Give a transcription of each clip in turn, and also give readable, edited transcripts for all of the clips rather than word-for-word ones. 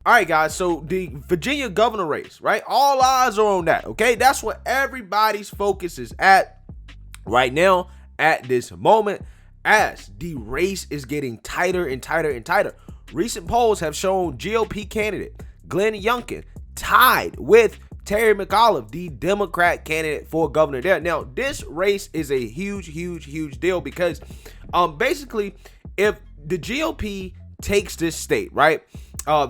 All right, guys, so the Virginia governor race, right? All eyes are on that, okay? That's what everybody's focus is at right now, at this moment, as the race is getting tighter and tighter and tighter. Recent polls have shown GOP candidate Glenn Youngkin tied with Terry McAuliffe, the Democrat candidate for governor there. Now, this race is a huge deal because basically, if the GOP takes this state, right,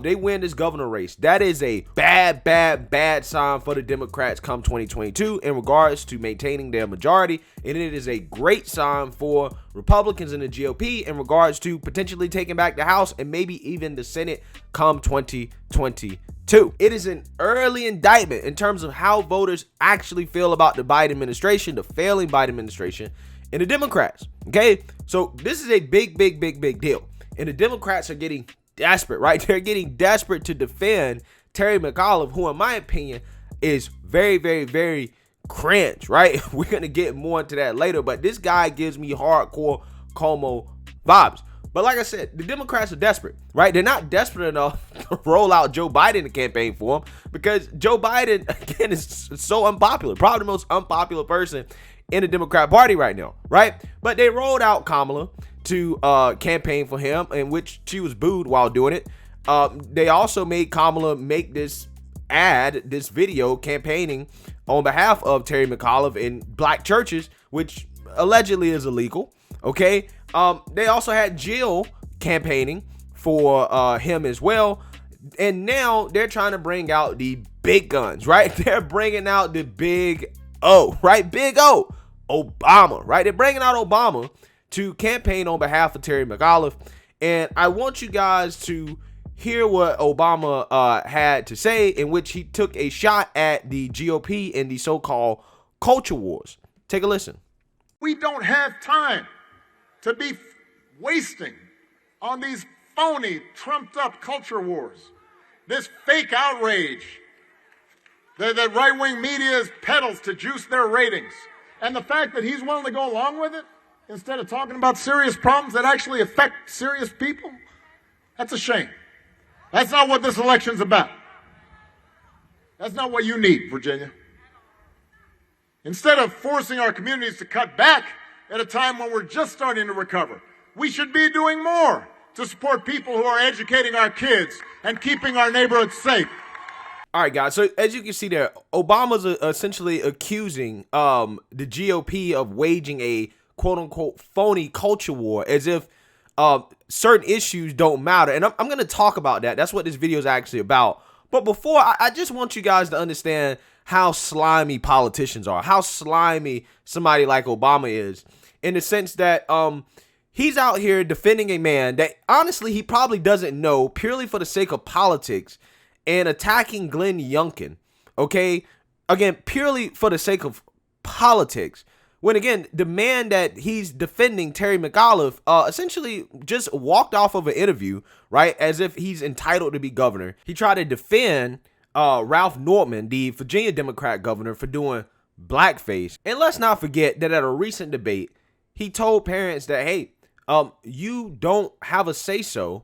they win this governor race, that is a bad sign for the Democrats come 2022 in regards to maintaining their majority, and it is a great sign for Republicans in the GOP in regards to potentially taking back the House and maybe even the Senate come 2022. It is an early indictment in terms of how voters actually feel about the Biden administration, the failing Biden administration, and the Democrats. Okay, so this is a big deal, and the Democrats are getting desperate, right? They're getting desperate to defend Terry McAuliffe, who in my opinion is very cringe, right? We're gonna get more into that later, but this guy gives me hardcore Cuomo vibes. But like I said, the Democrats are desperate, right? They're not desperate enough to roll out Joe Biden to campaign for him because Joe Biden, again, is so unpopular, probably the most unpopular person in the Democrat Party right now, right? But they rolled out Kamala to campaign for him, in which she was booed while doing it. They also made Kamala make this video campaigning on behalf of Terry McAuliffe in black churches, which allegedly is illegal. Okay. They also had Jill campaigning for him as well. And now they're trying to bring out the big guns, right? They're bringing out the big O, right? Big O, Obama, right? They're bringing out Obama to campaign on behalf of Terry McAuliffe. And I want you guys to hear what Obama had to say, in which he took a shot at the GOP in the so-called culture wars. Take a listen. We don't have time to be wasting on these phony, trumped-up culture wars, this fake outrage that right-wing media peddles to juice their ratings, and the fact that he's willing to go along with it instead of talking about serious problems that actually affect serious people. That's a shame. That's not what this election's about. That's not what you need, Virginia. Instead of forcing our communities to cut back at a time when we're just starting to recover, we should be doing more to support people who are educating our kids and keeping our neighborhoods safe. All right, guys. So as you can see there, Obama's essentially accusing the GOP of waging a quote-unquote phony culture war, as if certain issues don't matter. And I'm going to talk about that. That's what this video is actually about. But before, I just want you guys to understand how slimy politicians are, how slimy somebody like Obama is, in the sense that he's out here defending a man that honestly he probably doesn't know, purely for the sake of politics, and attacking Glenn Youngkin, okay? Again, purely for the sake of politics. When, again, the man that he's defending, Terry McAuliffe, essentially just walked off of an interview, right, as if he's entitled to be governor. He tried to defend Ralph Norman, the Virginia Democrat governor, for doing blackface. And let's not forget that at a recent debate, he told parents that, hey, you don't have a say-so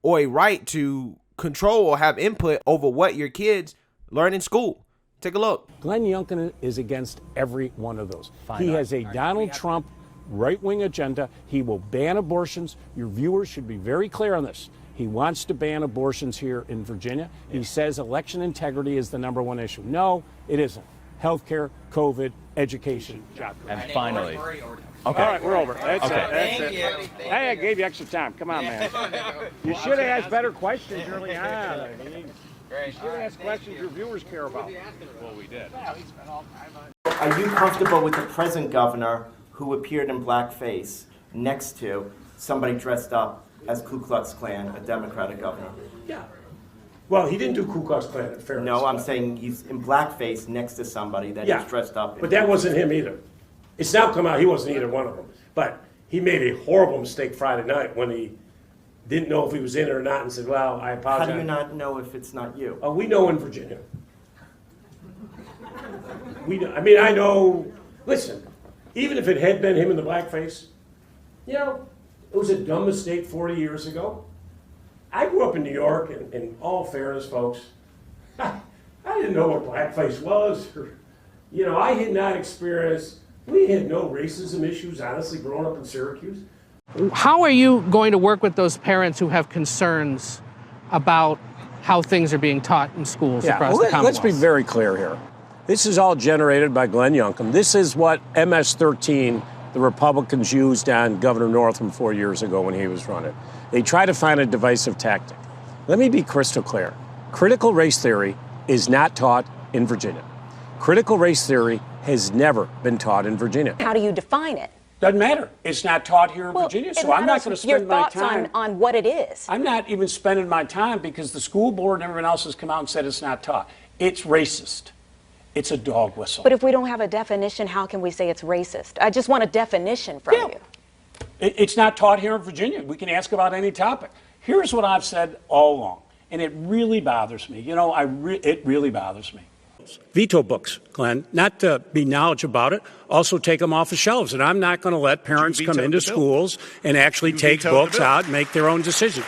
or a right to control or have input over what your kids learn in school. Take a look. Glenn Youngkin is against every one of those. He has a Donald Trump right-wing agenda. He will ban abortions. Your viewers should be very clear on this. He wants to ban abortions here in Virginia. He says election integrity is the number one issue. No, it isn't. Healthcare, COVID, education, job growth. And finally. Okay. All right, we're over. That's it. That's it. Hey, I gave you extra time. Come on, man. You should have asked better questions early on. I mean, you should have asked questions your viewers care about. Well, we did. Are you comfortable with the present governor who appeared in blackface next to somebody dressed up as Ku Klux Klan, a Democratic governor? Yeah. Well, he didn't do Ku Klux Klan, in fairness. No, I'm saying he's in blackface next to somebody that is dressed up. But that wasn't him either. It's now come out he wasn't either one of them. But he made a horrible mistake Friday night when he didn't know if he was in it or not and said, well, I apologize. How do you not know if it's not you? We know in Virginia. I know, listen, even if it had been him in the blackface, it was a dumb mistake 40 years ago. I grew up in New York, and in all fairness, folks, I didn't know what blackface was. I had not experienced, we had no racism issues, honestly, growing up in Syracuse. How are you going to work with those parents who have concerns about how things are being taught in schools across the Commonwealth? Let's be very clear here. This is all generated by Glenn Youngkin. This is what MS-13, the Republicans used on Governor Northam 4 years ago when he was running. They tried to find a divisive tactic. Let me be crystal clear. Critical race theory is not taught in Virginia. Critical race theory has never been taught in Virginia. How do you define it? Doesn't matter. It's not taught here in Virginia, so I'm not going to spend my time. Your thoughts on what it is. I'm not even spending my time because the school board and everyone else has come out and said it's not taught. It's racist. It's a dog whistle. But if we don't have a definition, how can we say it's racist? I just want a definition from you. It's not taught here in Virginia. We can ask about any topic. Here's what I've said all along, and it really bothers me. It really bothers me. Veto books, Glenn, not to be knowledgeable about it, also take them off the shelves. And I'm not going to let parents come into schools and actually take books out and make their own decision.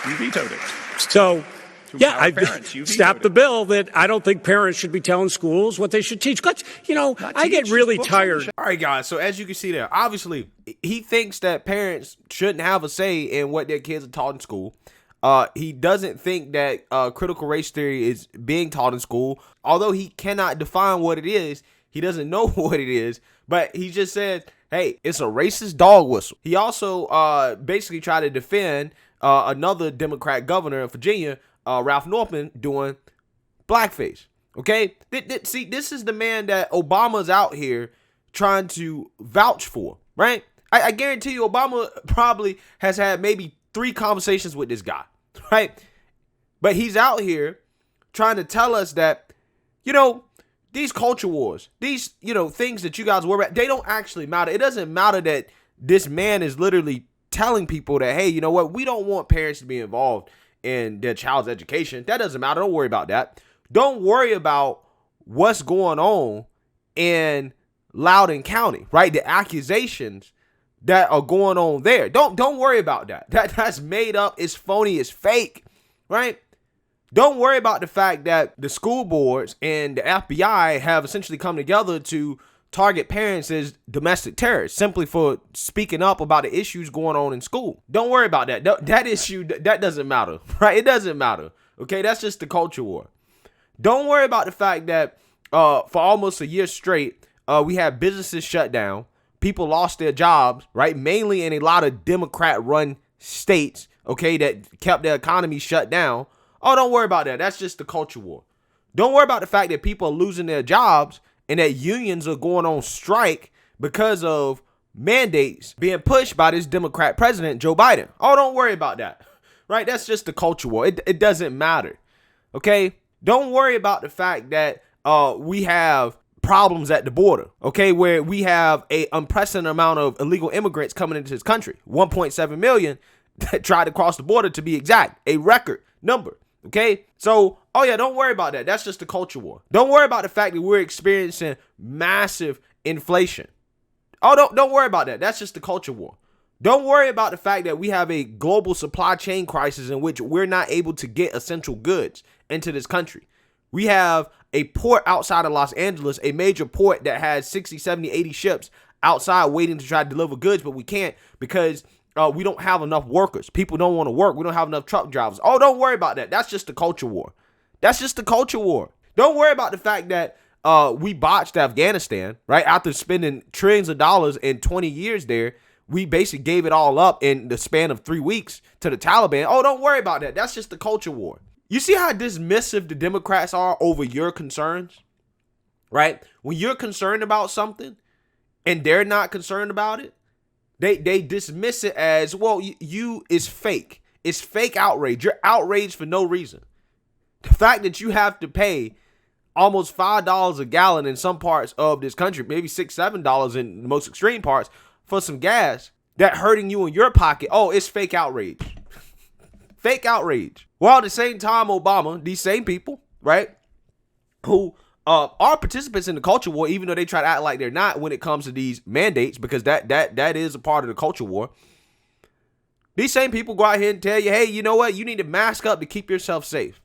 You vetoed it. So, yeah, I stopped the bill that I don't think parents should be telling schools what they should teach. I get really tired. All right, guys. So as you can see there, obviously, he thinks that parents shouldn't have a say in what their kids are taught in school. He doesn't think that critical race theory is being taught in school. Although he cannot define what it is, he doesn't know what it is. But he just said, hey, it's a racist dog whistle. He also basically tried to defend another Democrat governor of Virginia, Ralph Northam, doing blackface. Okay? See, this is the man that Obama's out here trying to vouch for, right? I guarantee you Obama probably has had maybe 3 conversations with this guy, right? But he's out here trying to tell us that, these culture wars, these, things that you guys worry about, they don't actually matter. It doesn't matter that this man is literally telling people that, hey, you know what? We don't want parents to be involved in their child's education. That doesn't matter. Don't worry about that. Don't worry about what's going on in Loudoun County, right? The accusations that are going on there. Don't worry about that. That's made up. It's phony. It's fake, right? Don't worry about the fact that the school boards and the FBI have essentially come together to target parents as domestic terrorists simply for speaking up about the issues going on in school. Don't worry about that. That issue, that doesn't matter, right? It doesn't matter. Okay, that's just the culture war. Don't worry about the fact that for almost a year straight, we had businesses shut down. People lost their jobs, right? Mainly in a lot of Democrat-run states, okay, that kept their economy shut down. Oh, don't worry about that. That's just the culture war. Don't worry about the fact that people are losing their jobs and that unions are going on strike because of mandates being pushed by this Democrat president, Joe Biden. Oh, don't worry about that, right? That's just the culture war. It doesn't matter, okay? Don't worry about the fact that we have problems at the border, okay, where we have a unprecedented amount of illegal immigrants coming into this country, 1.7 million that tried to cross the border, to be exact, a record number, okay? So, oh yeah, don't worry about that. That's just the culture war. Don't worry about the fact that we're experiencing massive inflation. Oh, don't worry about that. That's just the culture war. Don't worry about the fact that we have a global supply chain crisis in which we're not able to get essential goods into this country. We have a port outside of Los Angeles, a major port that has 60, 70, 80 ships outside waiting to try to deliver goods, but we can't because we don't have enough workers. People don't want to work. We don't have enough truck drivers. Oh, don't worry about that. That's just the culture war. That's just the culture war. Don't worry about the fact that we botched Afghanistan, right? After spending trillions of dollars in 20 years there, we basically gave it all up in the span of 3 weeks to the Taliban. Oh, don't worry about that. That's just the culture war. You see how dismissive the Democrats are over your concerns, right? When you're concerned about something and they're not concerned about it, they dismiss it as, well, you is fake. It's fake outrage. You're outraged for no reason. The fact that you have to pay almost $5 a gallon in some parts of this country, maybe $6, $7 in the most extreme parts for some gas, that hurting you in your pocket, oh, it's fake outrage. Fake outrage. Well, at the same time, Obama, these same people, right, who are participants in the culture war, even though they try to act like they're not when it comes to these mandates, because that is a part of the culture war. These same people go out here and tell you, hey, you know what? You need to mask up to keep yourself safe.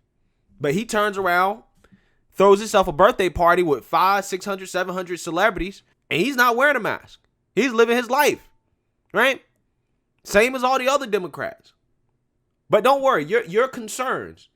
But he turns around, throws himself a birthday party with 500, 600, 700 celebrities, and he's not wearing a mask. He's living his life, right? Same as all the other Democrats. But don't worry, your concerns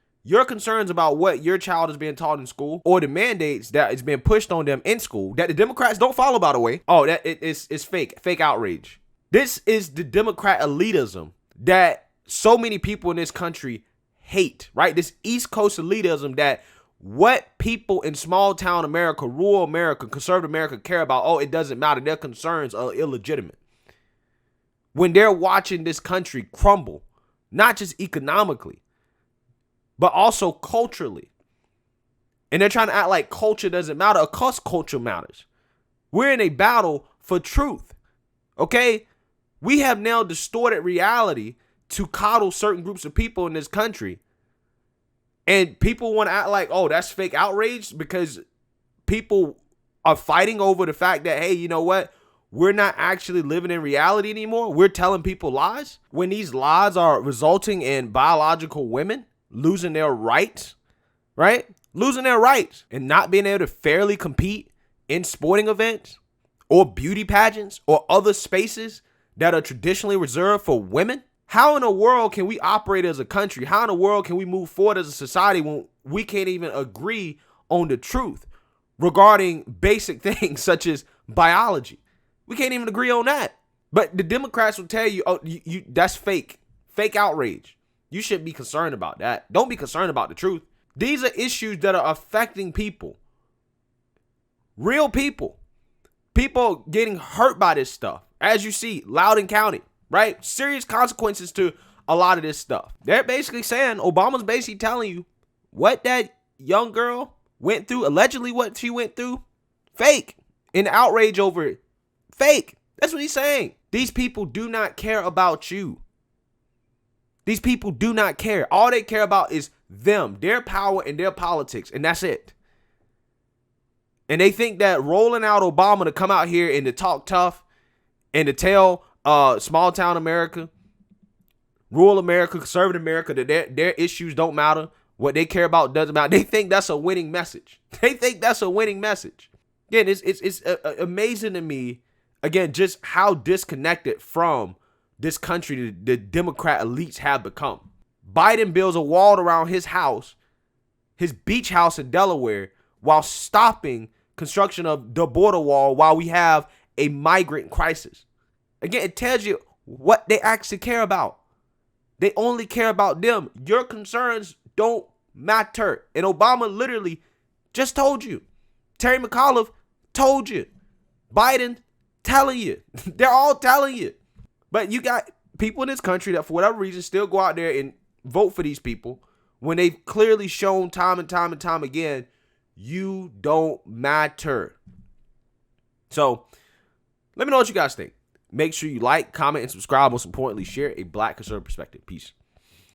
about what your child is being taught in school, or the mandates that is being pushed on them in school that the Democrats don't follow, by the way. Oh, that it's fake outrage. This is the Democrat elitism that so many people in this country hate, right? This East Coast elitism that what people in small town America, rural America, conservative America care about, oh, it doesn't matter. Their concerns are illegitimate. When they're watching this country crumble, not just economically, but also culturally. And they're trying to act like culture doesn't matter. Of course culture matters. We're in a battle for truth, okay? We have now distorted reality to coddle certain groups of people in this country. And people want to act like, oh, that's fake outrage, because people are fighting over the fact that, hey, you know what? We're not actually living in reality anymore. We're telling people lies when these lies are resulting in biological women losing their rights, right? Losing their rights and not being able to fairly compete in sporting events or beauty pageants or other spaces that are traditionally reserved for women. How in the world can we operate as a country? How in the world can we move forward as a society when we can't even agree on the truth regarding basic things such as biology? We can't even agree on that. But the Democrats will tell you, oh, you that's fake outrage. You shouldn't be concerned about that. Don't be concerned about the truth. These are issues that are affecting people. Real people. People getting hurt by this stuff. As you see, Loudoun County, right? Serious consequences to a lot of this stuff. They're basically saying, Obama's basically telling you what that young girl went through, allegedly what she went through, fake. And the outrage over it, fake. That's what he's saying. These people do not care about you. These people do not care. All they care about is them, their power, and their politics, and that's it. And they think that rolling out Obama to come out here and to talk tough and to tell small town America, rural America, conservative America that their issues don't matter, what they care about doesn't matter. They think that's a winning message. They think that's a winning message. Again, it's amazing to me, again, just how disconnected from this country the Democrat elites have become. Biden builds a wall around his house, his beach house in Delaware, while stopping construction of the border wall while we have a migrant crisis. Again, it tells you what they actually care about. They only care about them. Your concerns don't matter. And Obama literally just told you. Terry McAuliffe told you. Biden telling you. They're all telling you. But you got people in this country that for whatever reason still go out there and vote for these people when they've clearly shown time and time and time again, you don't matter. So let me know what you guys think. Make sure you like, comment, and subscribe. Most importantly, share a Black conservative perspective. Peace.